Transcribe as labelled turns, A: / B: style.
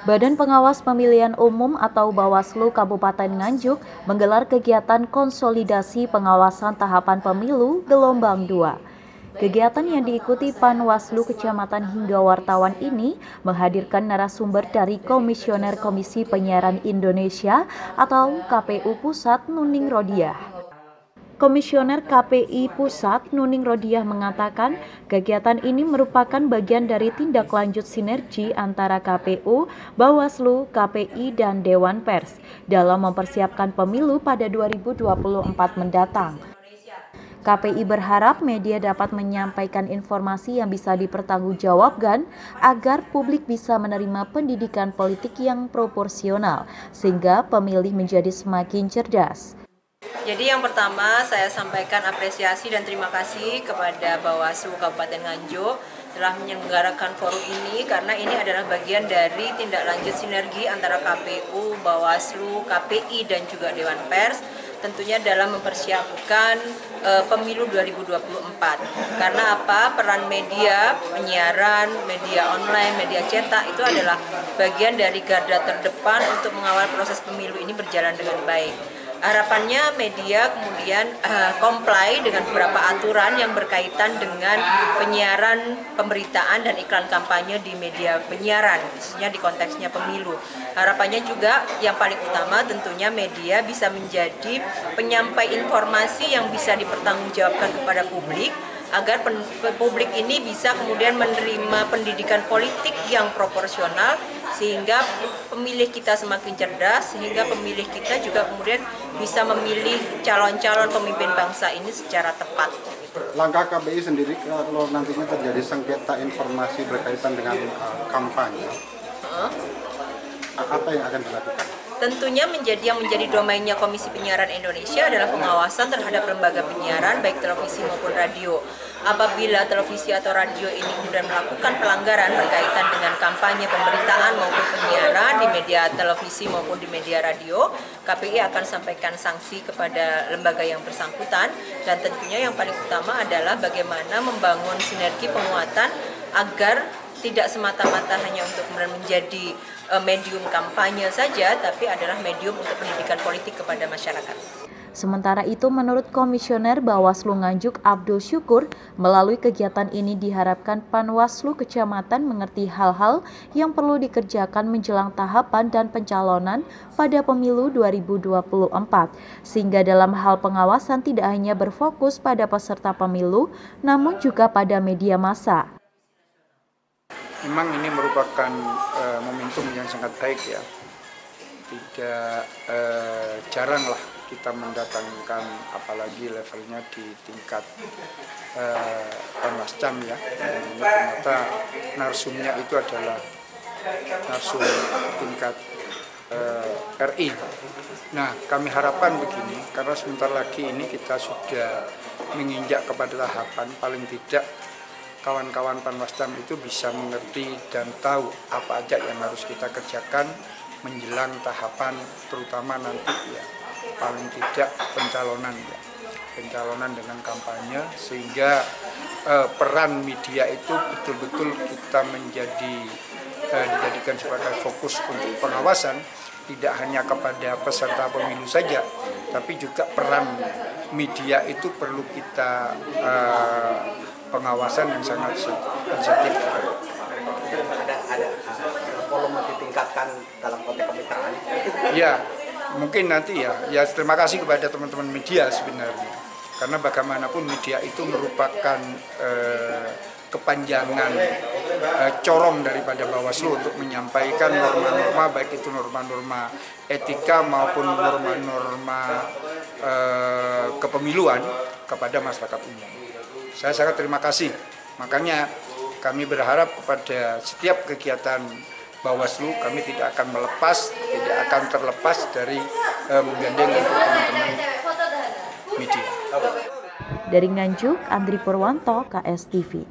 A: Badan Pengawas Pemilihan Umum atau Bawaslu Kabupaten Nganjuk menggelar kegiatan konsolidasi pengawasan tahapan pemilu gelombang 2. Kegiatan yang diikuti Panwaslu Kecamatan hingga wartawan ini menghadirkan narasumber dari Komisioner Komisi Penyiaran Indonesia atau KPU Pusat Nuning Rodiah. Komisioner KPI Pusat Nuning Rodiah mengatakan kegiatan ini merupakan bagian dari tindak lanjut sinergi antara KPU, Bawaslu, KPI, dan Dewan Pers dalam mempersiapkan pemilu pada 2024 mendatang. KPI berharap media dapat menyampaikan informasi yang bisa dipertanggungjawabkan agar publik bisa menerima pendidikan politik yang proporsional sehingga pemilih menjadi semakin cerdas.
B: Jadi yang pertama saya sampaikan apresiasi dan terima kasih kepada Bawaslu Kabupaten Nganjuk telah menyelenggarakan forum ini karena ini adalah bagian dari tindak lanjut sinergi antara KPU, Bawaslu, KPI dan juga Dewan Pers tentunya dalam mempersiapkan pemilu 2024. Karena apa? Peran media, penyiaran, media online, media cetak itu adalah bagian dari garda terdepan untuk mengawal proses pemilu ini berjalan dengan baik. Harapannya media kemudian comply dengan beberapa aturan yang berkaitan dengan penyiaran, pemberitaan, dan iklan kampanye di media penyiaran, khususnya di konteksnya pemilu. Harapannya juga yang paling utama tentunya media bisa menjadi penyampai informasi yang bisa dipertanggungjawabkan kepada publik, agar publik ini bisa kemudian menerima pendidikan politik yang proporsional sehingga pemilih kita semakin cerdas, sehingga pemilih kita juga kemudian bisa memilih calon-calon pemimpin bangsa ini secara tepat.
C: Langkah KPI sendiri kalau nantinya terjadi sengketa informasi berkaitan dengan kampanye, apa yang akan dilakukan?
B: Tentunya yang menjadi domainnya Komisi Penyiaran Indonesia adalah pengawasan terhadap lembaga penyiaran baik televisi maupun radio. Apabila televisi atau radio ini kemudian melakukan pelanggaran berkaitan dengan kampanye, pemberitaan maupun penyiaran di media televisi maupun di media radio, KPI akan sampaikan sanksi kepada lembaga yang bersangkutan, dan tentunya yang paling utama adalah bagaimana membangun sinergi penguatan agar tidak semata-mata hanya untuk menjadi medium kampanye saja, tapi adalah medium untuk pendidikan politik kepada masyarakat.
A: Sementara itu, menurut Komisioner Bawaslu Nganjuk Abdul Syukur, melalui kegiatan ini diharapkan Panwaslu Kecamatan mengerti hal-hal yang perlu dikerjakan menjelang tahapan dan pencalonan pada pemilu 2024, sehingga dalam hal pengawasan tidak hanya berfokus pada peserta pemilu, namun juga pada media massa.
D: Memang ini merupakan momentum yang sangat baik ya. Tidak jaranglah kita mendatangkan, apalagi levelnya di tingkat Panwascam ya. Ternyata narsumnya itu adalah narsum tingkat RI. Nah, kami harapkan begini, karena sebentar lagi ini kita sudah menginjak kepada tahapan paling tidak kawan-kawan Panwascam itu bisa mengerti dan tahu apa aja yang harus kita kerjakan menjelang tahapan, terutama nanti ya paling tidak pencalonan ya, pencalonan dengan kampanye, sehingga peran media itu betul-betul kita dijadikan sebagai fokus untuk pengawasan, tidak hanya kepada peserta pemilu saja, tapi juga peran media itu perlu kita pengawasan yang sangat sensitif.
E: Ada volume ditingkatkan dalam konteks pemeritaan.
D: Ya, mungkin nanti ya terima kasih kepada teman-teman media sebenarnya. Karena bagaimanapun media itu merupakan kepanjangan corong daripada Bawaslu untuk menyampaikan norma-norma, baik itu norma-norma etika maupun norma-norma kepemiluan kepada masyarakat umum. Saya sangat terima kasih. Makanya kami berharap kepada setiap kegiatan Bawaslu, kami tidak akan terlepas dari menggandeng untuk teman-teman media.
A: Dari Nganjuk, Andri Purwanto, KS TV.